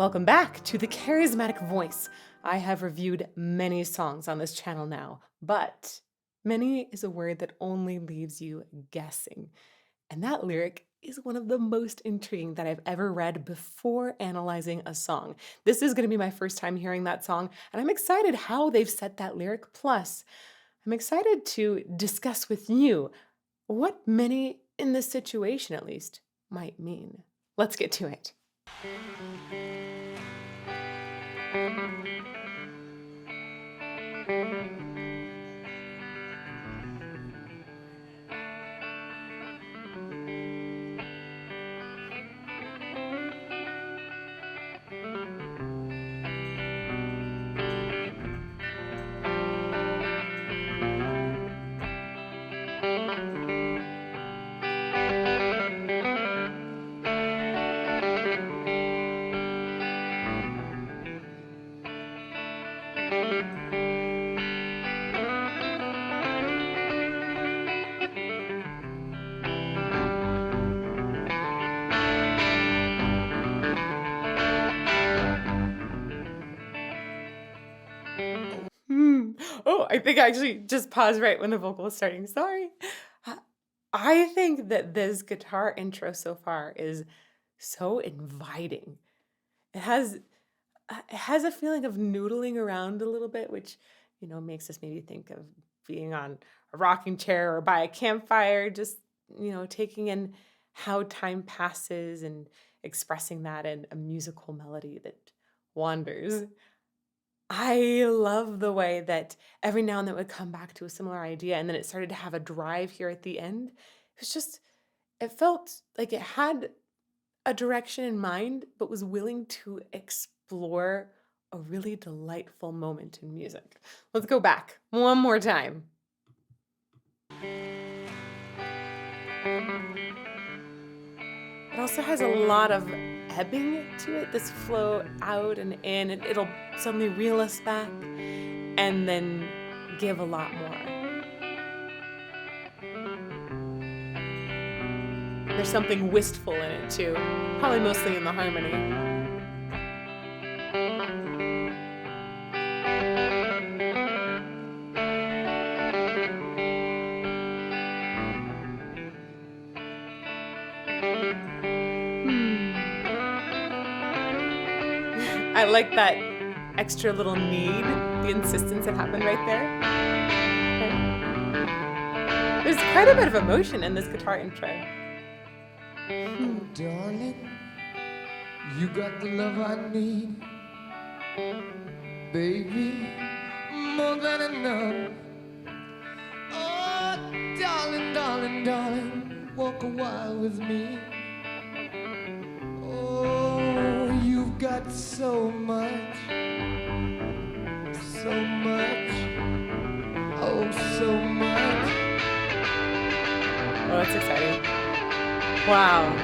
Welcome back to the Charismatic Voice. I have reviewed many songs on this channel now, but many is a word that only leaves you guessing. And that lyric is one of the most intriguing that I've ever read before analyzing a song. This is going to be my first time hearing that song, and I'm excited how they've set that lyric. Plus, I'm excited to discuss with you what many in this situation, at least, might mean. Let's get to it. Oh, I think I actually just paused right when the vocal was starting. Sorry. Uh, I think that this guitar intro so far is so inviting. It has it has a feeling of noodling around a little bit, which makes us maybe think of being on a rocking chair or by a campfire, just taking in how time passes and expressing that in a musical melody that wanders. I love the way that every now and then it would come back to a similar idea, and then it started to have a drive here at the end. It felt like it had a direction in mind, but was willing to explore a really delightful moment in music. Let's go back one more time. It also has a lot of ebbing to it, this flow out and in, and it'll suddenly reel us back and then give a lot more. There's something wistful in it too, probably mostly in the harmony. I like that extra little need, the insistence that happened right there. Okay. There's quite a bit of emotion in this guitar intro. Oh, darling, you got the love I need, baby, more than enough. Oh, darling, darling, darling, walk a while with me. Oh, you've got so much, so much, oh, so much. Oh, that's exciting. Wow. Many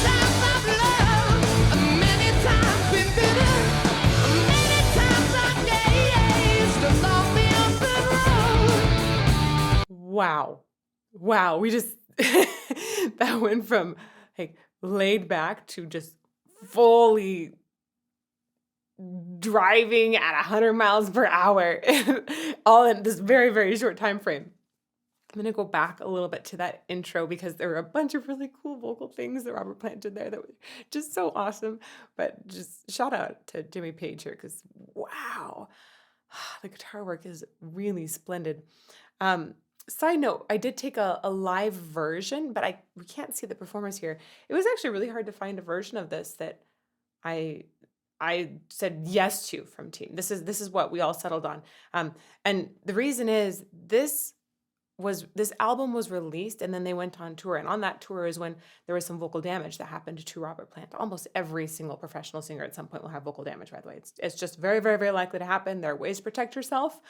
times I've loved, many times been bitter, many times I've gazed along the open road. Wow. Wow. We just, that went from like laid back to just fully driving at 100 miles per hour, all in this very, very short time frame. I'm going to go back a little bit to that intro because there were a bunch of really cool vocal things that Robert Plant did there that were just so awesome. But just shout out to Jimmy Page here because wow, the guitar work is really splendid. Side note, I did take a live version, but we can't see the performers here. It was actually really hard to find a version of this that I said yes to from Team. This is what we all settled on. And the reason is this album was released and then they went on tour. And on that tour is when there was some vocal damage that happened to Robert Plant. Almost every single professional singer at some point will have vocal damage, by the way. It's just very, very, very likely to happen. There are ways to protect yourself.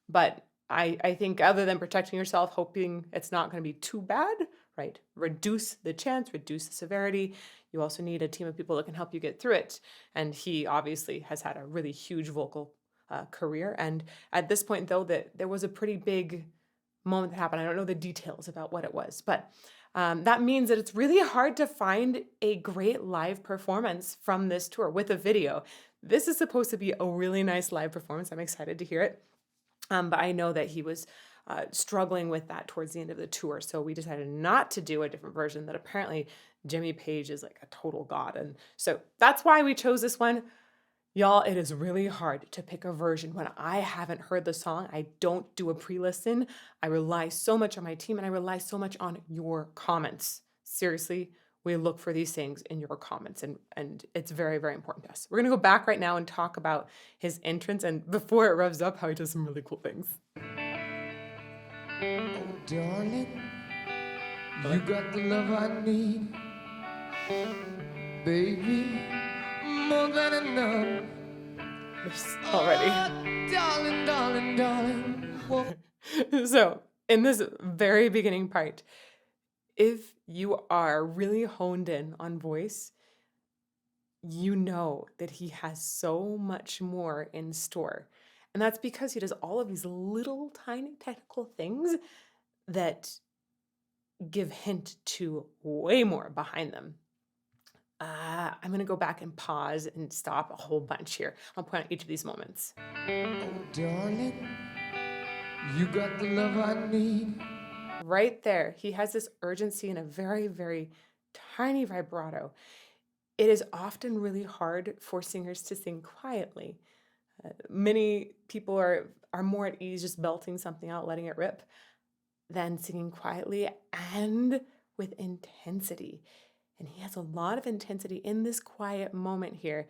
But I think other than protecting yourself, hoping it's not going to be too bad, right? Reduce the chance, reduce the severity. You also need a team of people that can help you get through it. And he obviously has had a really huge vocal career. And at this point, though, that there was a pretty big moment that happened. I don't know the details about what it was, but that means that it's really hard to find a great live performance from this tour with a video. This is supposed to be a really nice live performance. I'm excited to hear it. But I know that he was struggling with that towards the end of the tour. So we decided not to do a different version that apparently Jimmy Page is like a total god. And so that's why we chose this one. Y'all, it is really hard to pick a version when I haven't heard the song. I don't do a pre-listen. I rely so much on my team and I rely so much on your comments. Seriously, we look for these things in your comments and it's very, very important to us. We're gonna go back right now and talk about his entrance and before it revs up, how he does some really cool things. Oh, darling, you got the love I need, baby, more than enough. Already. Oh, darling, darling, darling. Whoa. So, in this very beginning part, if you are really honed in on voice, you know that he has so much more in store. And that's because he does all of these little tiny technical things that give hint to way more behind them. I'm going to go back and pause and stop a whole bunch here. I'll point out each of these moments. Oh, darling, you got the love I need. Right there, he has this urgency and a very, very tiny vibrato. It is often really hard for singers to sing quietly. Many people are more at ease just belting something out, letting it rip, than singing quietly and with intensity. And he has a lot of intensity in this quiet moment here.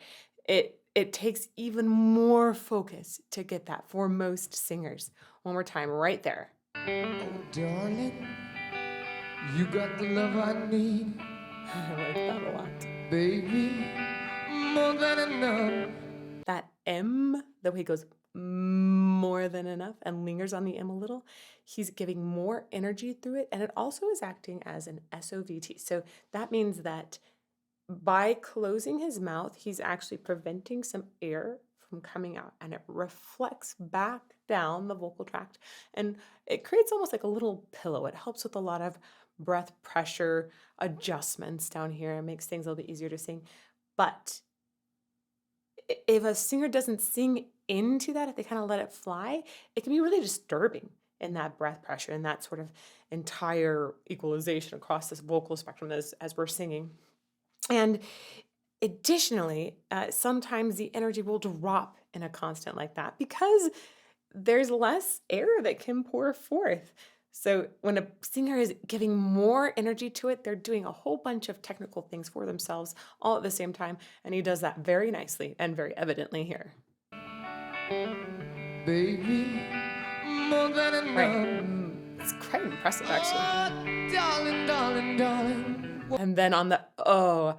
It takes even more focus to get that for most singers. One more time, right there. Oh, darling, you got the love I need, I like that a lot. baby, more than enough. That M, the way he goes more than enough and lingers on the M a little, he's giving more energy through it. And it also is acting as an SOVT. So that means that by closing his mouth, he's actually preventing some air from coming out and it reflects back down the vocal tract and it creates almost like a little pillow. It helps with a lot of breath pressure adjustments down here and makes things a little bit easier to sing. But if a singer doesn't sing into that, if they kind of let it fly, it can be really disturbing in that breath pressure and that sort of entire equalization across this vocal spectrum as we're singing. And additionally, sometimes the energy will drop in a constant like that because there's less air that can pour forth. So when a singer is giving more energy to it, they're doing a whole bunch of technical things for themselves all at the same time. And he does that very nicely and very evidently here. Baby, more than enough. Right. It's quite impressive, actually. Oh, darling, darling, darling. And then on the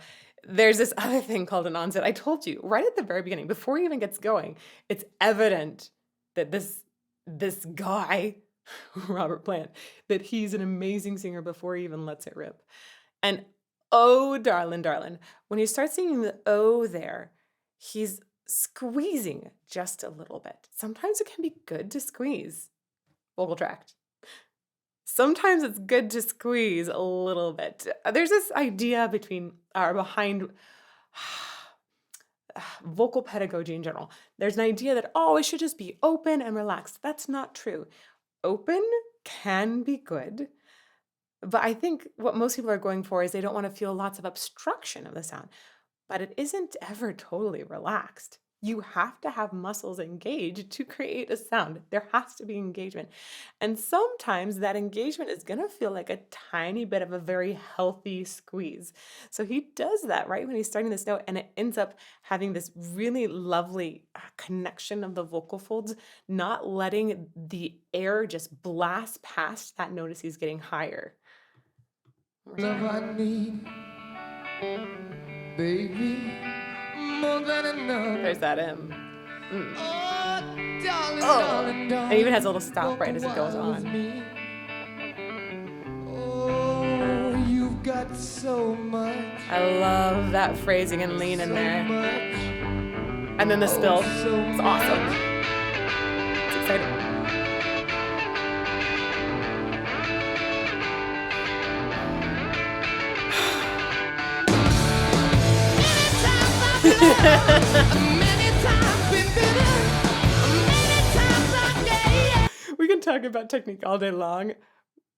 there's this other thing called an onset. I told you right at the very beginning, before he even gets going, it's evident that this guy, Robert Plant, that he's an amazing singer before he even lets it rip. And oh, darling, darling, when he starts singing the O there, he's squeezing just a little bit. Sometimes it can be good to squeeze vocal tract. Sometimes it's good to squeeze a little bit. There's this idea behind vocal pedagogy in general. There's an idea that, it should just be open and relaxed. That's not true. Open can be good, but I think what most people are going for is they don't want to feel lots of obstruction of the sound, but it isn't ever totally relaxed. You have to have muscles engaged to create a sound. There has to be engagement. And sometimes that engagement is going to feel like a tiny bit of a very healthy squeeze. So he does that right when he's starting this note, and it ends up having this really lovely connection of the vocal folds, not letting the air just blast past that note as he's getting higher. Love I need, baby, more than enough. There's that M. Oh, darling, Oh. darling, darling. And even has a little stop right as it goes Walk with on. me. Oh, you've got so much. I love that phrasing and lean in So there. much. And then the spill. Oh, so It's awesome. much. It's exciting. Many times been bitter, many times I gave. We can talk about technique all day long,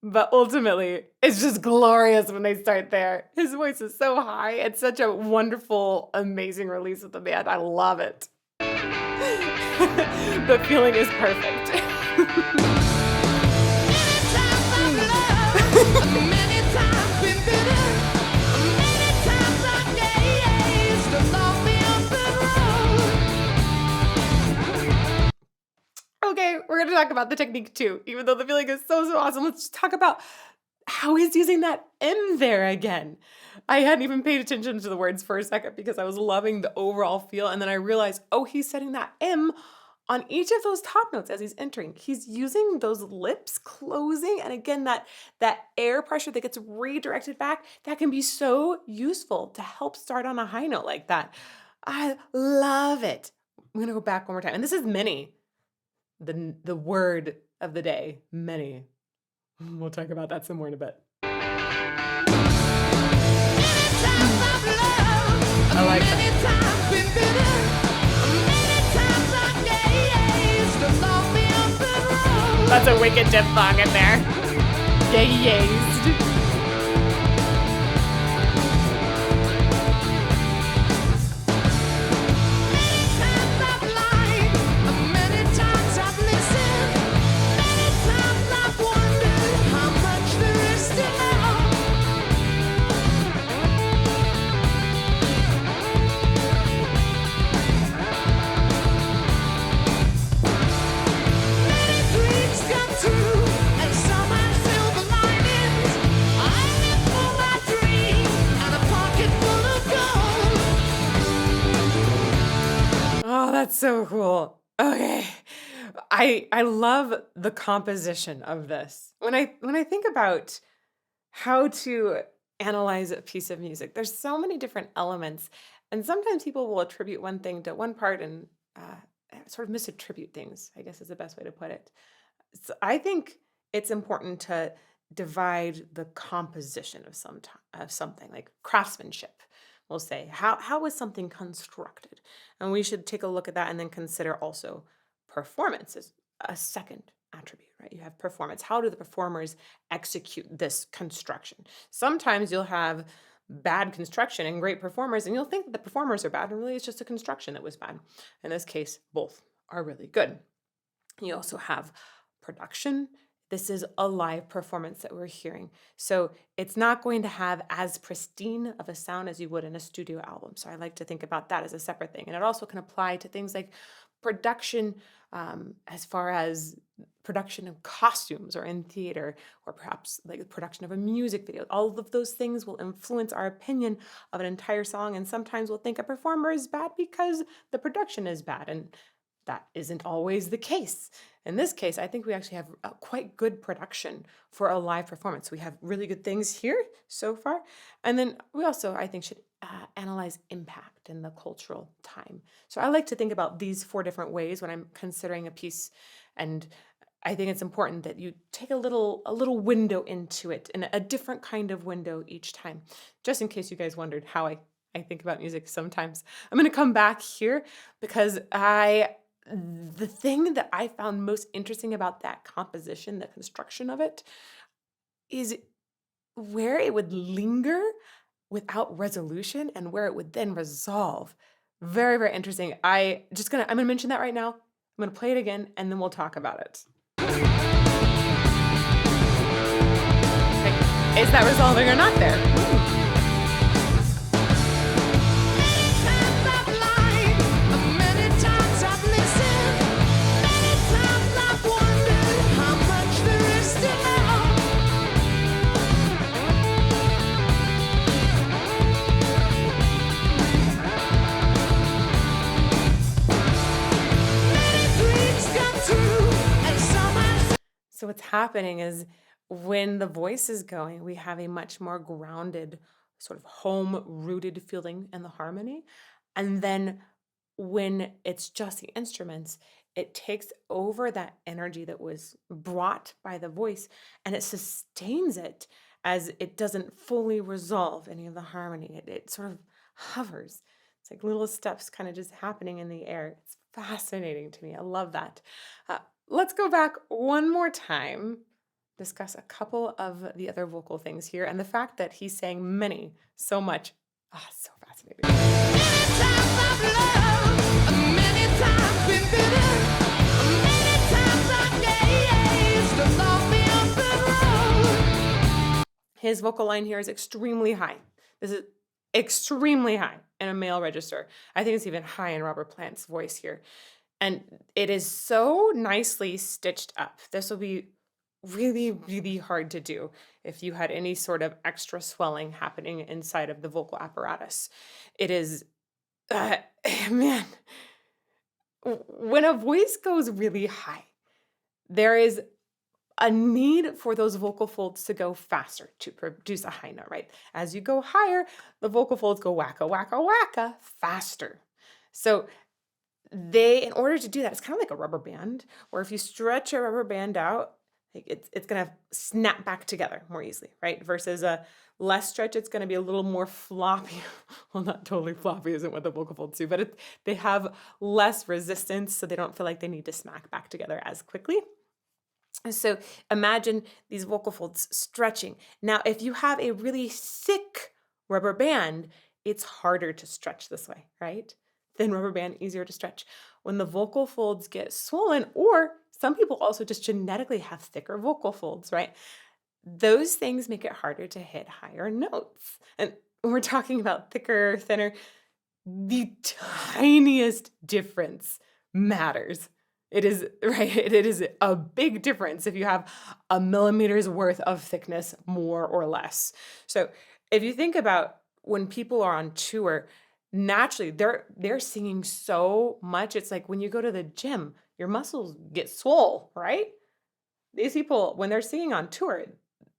but ultimately, it's just glorious when they start there. His voice is so high. It's such a wonderful, amazing release of the band. I love it. The feeling is perfect. Many times I've loved, many times been bitter, many times I gazed along the open road. Okay, we're going to talk about the technique too, even though the feeling is so awesome. Let's just talk about how he's using that M there again. I hadn't even paid attention to the words for a second because I was loving the overall feel. And then I realized, oh, he's setting that M on each of those top notes as he's entering. He's using those lips closing. And again, that air pressure that gets redirected back, that can be so useful to help start on a high note like that. I love it. I'm going to go back one more time. And this is many. The word of the day, many. We'll talk about that some more in a bit. I like that. Many times been bitter, many times I gazed along the open road. That's a wicked diphthong in there. Gazed. Many times I've lied, many times I've listened, many times I've wondered how much there is to know. Many dreams come true, and some have silver linings. I live for my dream and a pocket full of gold. Oh, that's so cool. Okay. I love the composition of this. When I think about how to analyze a piece of music, there's so many different elements, and sometimes people will attribute one thing to one part and sort of misattribute things, I guess is the best way to put it. So I think it's important to divide the composition of something like craftsmanship. We'll say how is something constructed, and we should take a look at that and then consider also performance as a second attribute. Right? You have performance. How do the performers execute this construction? Sometimes you'll have bad construction and great performers, and you'll think that the performers are bad, and really it's just a construction that was bad. In this case, both are really good. You also have production. This is a live performance that we're hearing. So it's not going to have as pristine of a sound as you would in a studio album. So I like to think about that as a separate thing. And it also can apply to things like production, as far as production of costumes or in theater, or perhaps like the production of a music video. All of those things will influence our opinion of an entire song. And sometimes we'll think a performer is bad because the production is bad. And that isn't always the case. In this case, I think we actually have a quite good production for a live performance. We have really good things here so far. And then we also, I think, should analyze impact in the cultural time. So I like to think about these 4 different ways when I'm considering a piece. And I think it's important that you take a little window into it, and a different kind of window each time, just in case you guys wondered how I think about music sometimes. I'm going to come back here because the thing that I found most interesting about that composition, the construction of it, is where it would linger without resolution and where it would then resolve. Very, very interesting. I'm gonna mention that right now. I'm gonna play it again and then we'll talk about it. Okay. Is that resolving or not there? Many times I've lied, many times I've listened, many times I've wondered how much there is to know. Many dreams come true, and some are. So what's happening is when the voice is going, we have a much more grounded, sort of home-rooted feeling in the harmony. And then when it's just the instruments, it takes over that energy that was brought by the voice and it sustains it as it doesn't fully resolve any of the harmony. It sort of hovers. It's like little steps kind of just happening in the air. It's fascinating to me. I love that. Let's go back one more time, discuss a couple of the other vocal things here, and the fact that he's saying many so much. Ah, so fascinating. Many times I've loved, many times been bitter, many times I've gazed along the open road. His vocal line here is extremely high. This is extremely high in a male register. I think it's even high in Robert Plant's voice here. And it is so nicely stitched up. This will be really, really hard to do if you had any sort of extra swelling happening inside of the vocal apparatus. It is, uh, man, when a voice goes really high, there is a need for those vocal folds to go faster to produce a high note, right? As you go higher, the vocal folds go wacka, wacka, wacka faster. So in order to do that, it's kind of like a rubber band, where if you stretch a rubber band out, like it's going to snap back together more easily, right? Versus a less stretch, it's going to be a little more floppy. Well, not totally floppy isn't what the vocal folds do, but they have less resistance, so they don't feel like they need to smack back together as quickly. So imagine these vocal folds stretching. Now, if you have a really thick rubber band, it's harder to stretch this way, right? Thin rubber band, easier to stretch. When the vocal folds get swollen, or some people also just genetically have thicker vocal folds, right? Those things make it harder to hit higher notes. And when we're talking about thicker, thinner, the tiniest difference matters. It is, right? It is a big difference if you have a millimeter's worth of thickness, more or less. So if you think about when people are on tour, naturally they're singing so much. It's like when you go to the gym, your muscles get swole, right? These people, when they're singing on tour,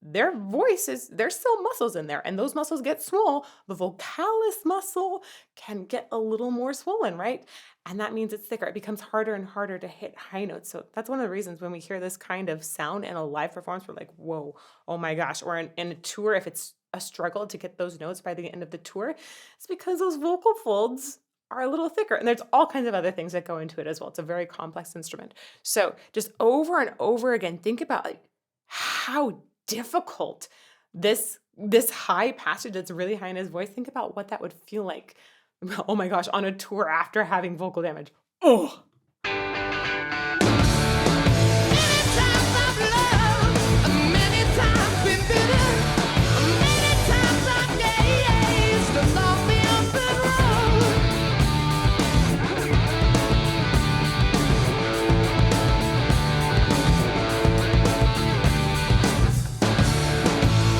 their voices, there's still muscles in there, and those muscles get swole. The vocalis muscle can get a little more swollen, right? And that means it's thicker. It becomes harder and harder to hit high notes. So that's one of the reasons when we hear this kind of sound in a live performance, we're like, whoa, oh my gosh. Or in a tour, if it's a struggle to get those notes by the end of the tour, it's because those vocal folds are a little thicker. And there's all kinds of other things that go into it as well. It's a very complex instrument. So just over and over again, think about like how difficult this high passage that's really high in his voice. Think about what that would feel like. Oh my gosh, on a tour after having vocal damage. Oh. Many times I've loved, many times been bitter, many times I've gazed along the open road.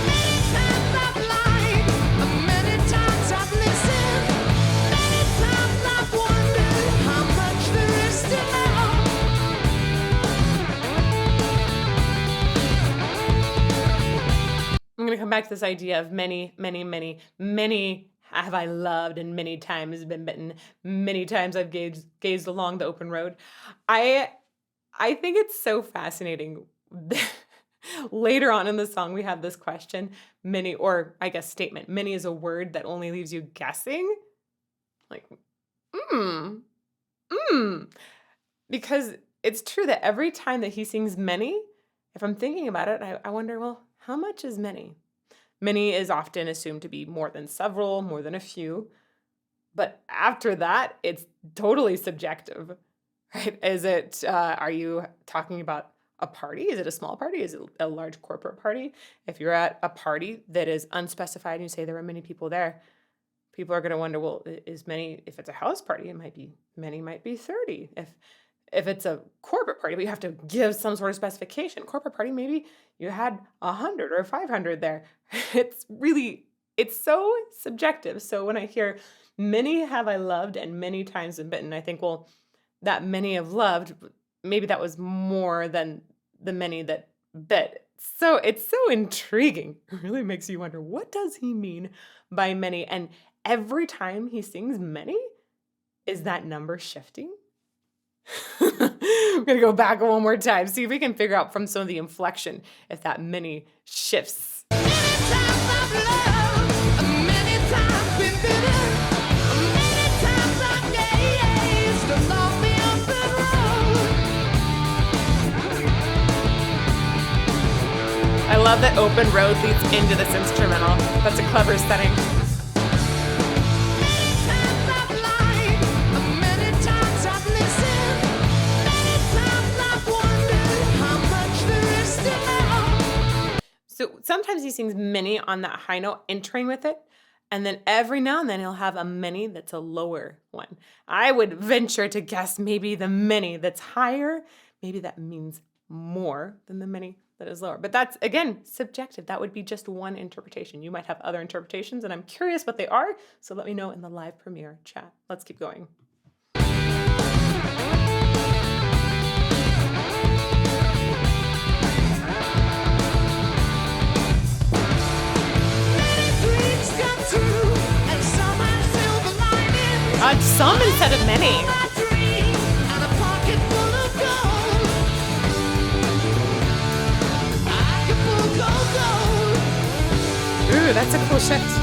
Many times I've lied, many times I've listened, many times I've wondered how much there is to know. I'm going to come back to this idea of many, many, many, many have I loved and many times been bitten. Many times I've gazed along the open road. I think it's so fascinating. Later on in the song, we have this question, many, or I guess statement, many is a word that only leaves you guessing. Like, because it's true that every time that he sings many, if I'm thinking about it, I wonder, well, how much is many? Many is often assumed to be more than several, more than a few. But after that, it's totally subjective, right? Is it, are you talking about a party? Is it a small party? Is it a large corporate party? If you're at a party that is unspecified and you say there are many people there, people are going to wonder, well, is many, if it's a house party, it might be, many might be 30. If it's a corporate party, but you have to give some sort of specification. Corporate party, maybe you had 100 or 500 there. It's so subjective. So when I hear many have I loved and many times been bitten, I think, well, that many have loved, maybe that was more than the many that bit. So it's so intriguing. It really makes you wonder, what does he mean by many? And every time he sings many, is that number shifting? I'm going to go back one more time, see if we can figure out from some of the inflection if that many shifts. Many times I've loved, many times been bitter, many that open road leads into this instrumental. That's a clever setting. So sometimes he sings many on that high note, entering with it, and then every now and then he'll have a many that's a lower one. I would venture to guess maybe the many that's higher, maybe that means more than the many that is lower. But that's, again, subjective. That would be just one interpretation. You might have other interpretations, and I'm curious what they are, so let me know in the live premiere chat. Let's keep going. Some instead of many. Ooh, that's a cool shift.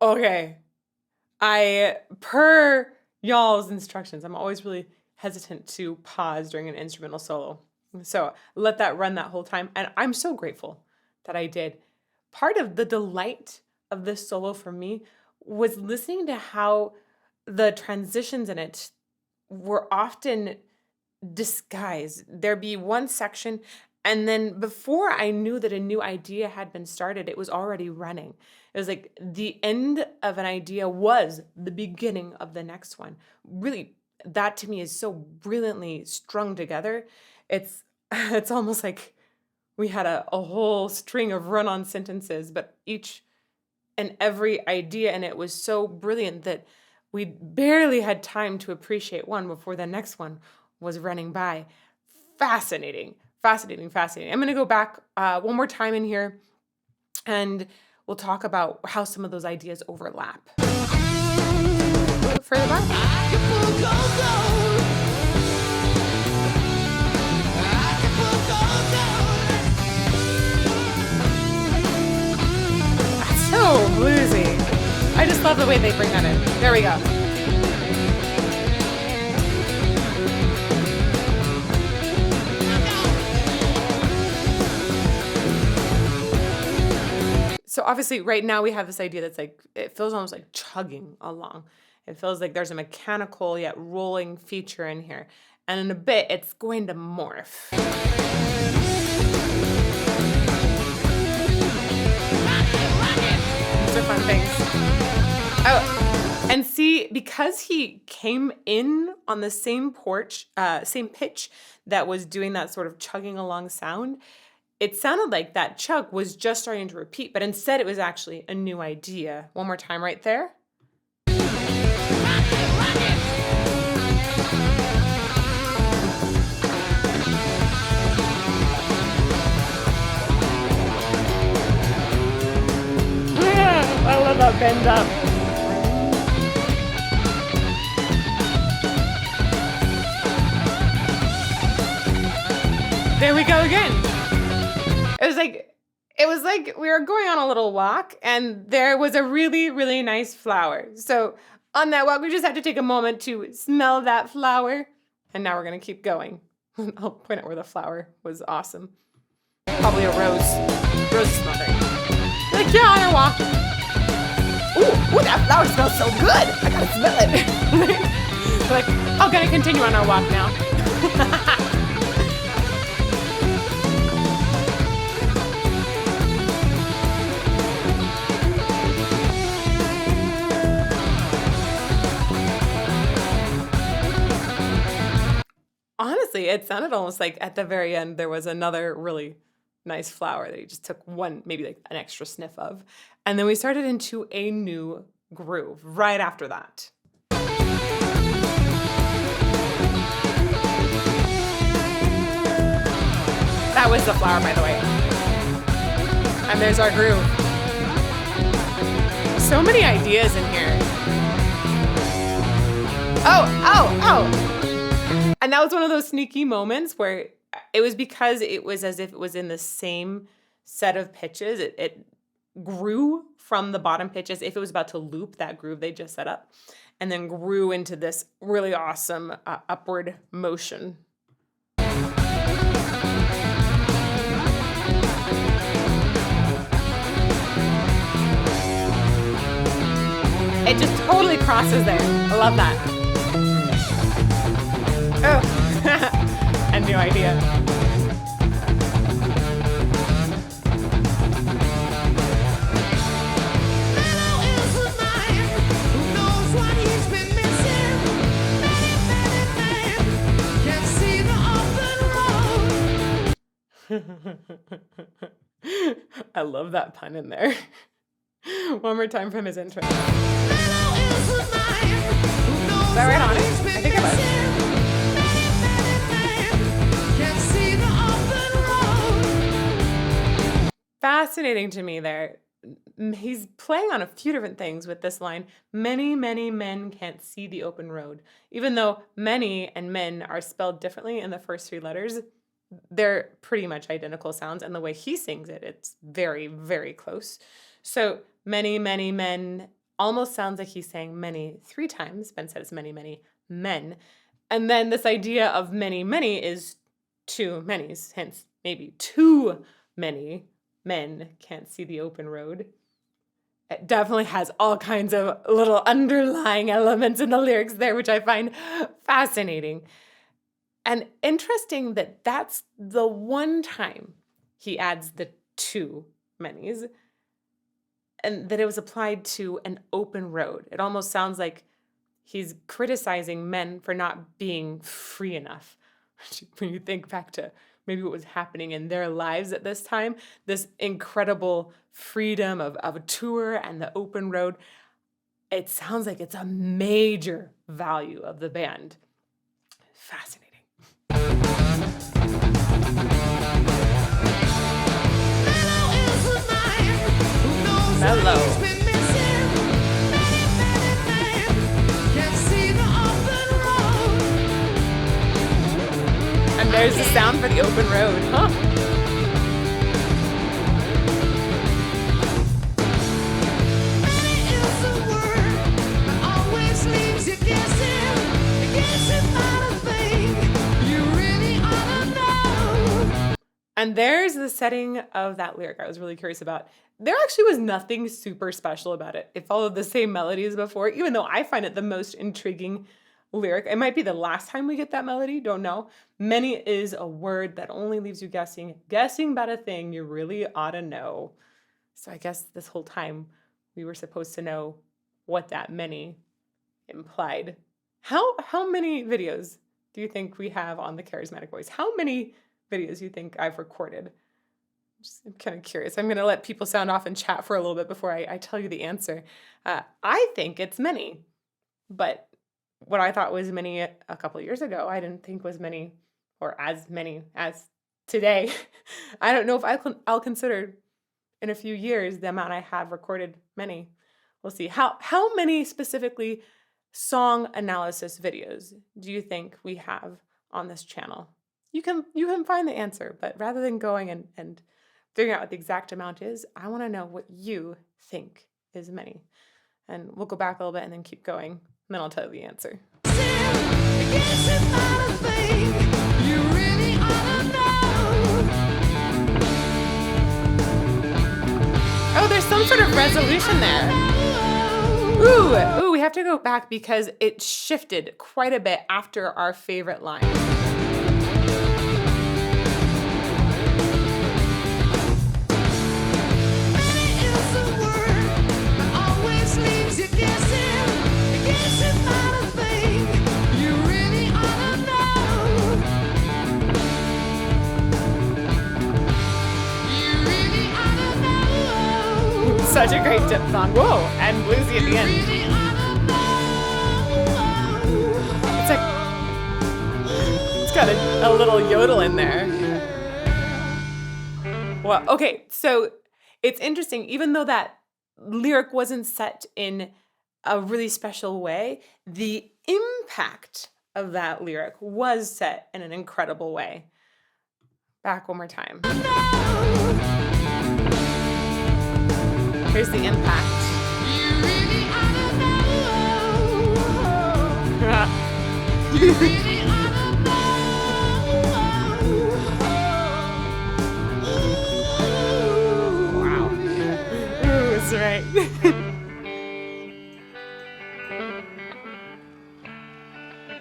Okay, per y'all's instructions, I'm always really hesitant to pause during an instrumental solo. So let that run that whole time. And I'm so grateful that I did. Part of the delight of this solo for me was listening to how the transitions in it were often disguised. There'd be one section, and then before I knew that a new idea had been started, it was already running. It was like the end of an idea was the beginning of the next one. Really, that to me is so brilliantly strung together. It's it's almost like we had a whole string of run-on sentences, but each and every idea in it was so brilliant that we barely had time to appreciate one before the next one was running by. Fascinating, fascinating, fascinating. I'm going to go back one more time in here, and we'll talk about how some of those ideas overlap. Further back. That's so bluesy. I just love the way they bring that in. There we go. So obviously right now we have this idea that's like, it feels almost like chugging along. It feels like there's a mechanical yet rolling feature in here. And in a bit, it's going to morph. These are fun things. Oh, and see, because he came in on the same same pitch that was doing that sort of chugging along sound, it sounded like that chug was just starting to repeat, but instead it was actually a new idea. One more time right there. I love that bend up. There we go again. It was like, It was like we were going on a little walk and there was a really, really nice flower. So on that walk, we just had to take a moment to smell that flower. And now we're going to keep going. I'll point out where the flower was awesome. Probably a rose. Rose smell very good. Like, yeah, on our walk. Ooh, that flower smells so good. I gotta smell it. Like, I'm gonna continue on our walk now. Honestly, it sounded almost like at the very end there was another really nice flower that he just took one, maybe like an extra sniff of. And then we started into a new groove right after that. That was the flower, by the way. And there's our groove. So many ideas in here. Oh. And that was one of those sneaky moments where it was because it was as if it was in the same set of pitches. It grew from the bottom pitch as if it was about to loop that groove they just set up, and then grew into this really awesome upward motion. It just totally crosses there. I love that. Oh, a new idea. I love that pun in there. One more time from his intro. Is that right on it? I think it was. Fascinating to me there. He's playing on a few different things with this line. Many, many men can't see the open road. Even though many and men are spelled differently in the first three letters, they're pretty much identical sounds. And the way he sings it, it's very, very close. So many, many men almost sounds like he's saying many three times. Ben said it's many, many men. And then this idea of many, many is too many's, hence maybe too many men can't see the open road. It definitely has all kinds of little underlying elements in the lyrics there, which I find fascinating. And interesting that that's the one time he adds the too many's, and that it was applied to an open road. It almost sounds like he's criticizing men for not being free enough. When you think back to maybe what was happening in their lives at this time, this incredible freedom of a tour and the open road, it sounds like it's a major value of the band. Fascinating. Mellow. And there's the sound for the open road, huh? And there's the setting of that lyric I was really curious about. There actually was nothing super special about it. It followed the same melody as before, even though I find it the most intriguing lyric. It might be the last time we get that melody, don't know. Many is a word that only leaves you guessing about a thing you really ought to know. So I guess this whole time we were supposed to know what that many implied. How many videos do you think we have on the Charismatic Voice? How many videos do you think I've recorded? I'm kind of curious. I'm going to let people sound off and chat for a little bit before I tell you the answer. I think it's many, but what I thought was many a couple of years ago, I didn't think was many or as many as today. I don't know if I'll consider in a few years the amount I have recorded many. We'll see. How many specifically song analysis videos do you think we have on this channel? You can find the answer, but rather than going and figuring out what the exact amount is. I want to know what you think is many. And we'll go back a little bit and then keep going. And then I'll tell you the answer. Oh, there's some sort of resolution there. Ooh, we have to go back because it shifted quite a bit after our favorite line. Such a great dip song. Whoa, and bluesy at the end. It's like, it's got a little yodel in there. Well, okay, so it's interesting, even though that lyric wasn't set in a really special way, the impact of that lyric was set in an incredible way. Back one more time. Here's the impact. Wow. Ooh, that's right.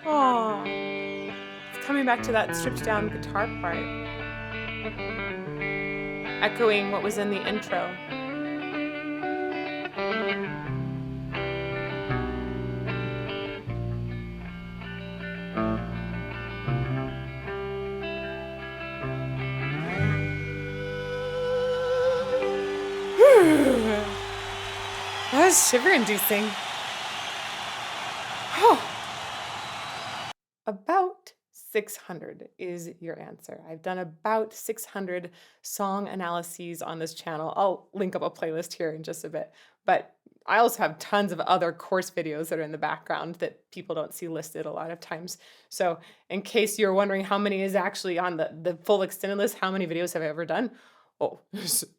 Oh, it's coming back to that stripped down guitar part, echoing what was in the intro. That was shiver-inducing. Oh. About 600 is your answer. I've done about 600 song analyses on this channel. I'll link up a playlist here in just a bit. But I also have tons of other course videos that are in the background that people don't see listed a lot of times. So in case you're wondering how many is actually on the full extended list, how many videos have I ever done? Oh,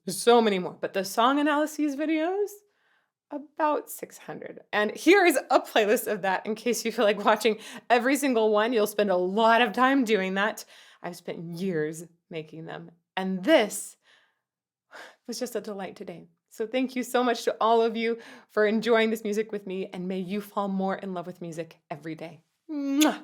so many more. But the song analyses videos, about 600. And here is a playlist of that in case you feel like watching every single one. You'll spend a lot of time doing that. I've spent years making them. And this was just a delight today. So thank you so much to all of you for enjoying this music with me, and may you fall more in love with music every day. Mwah!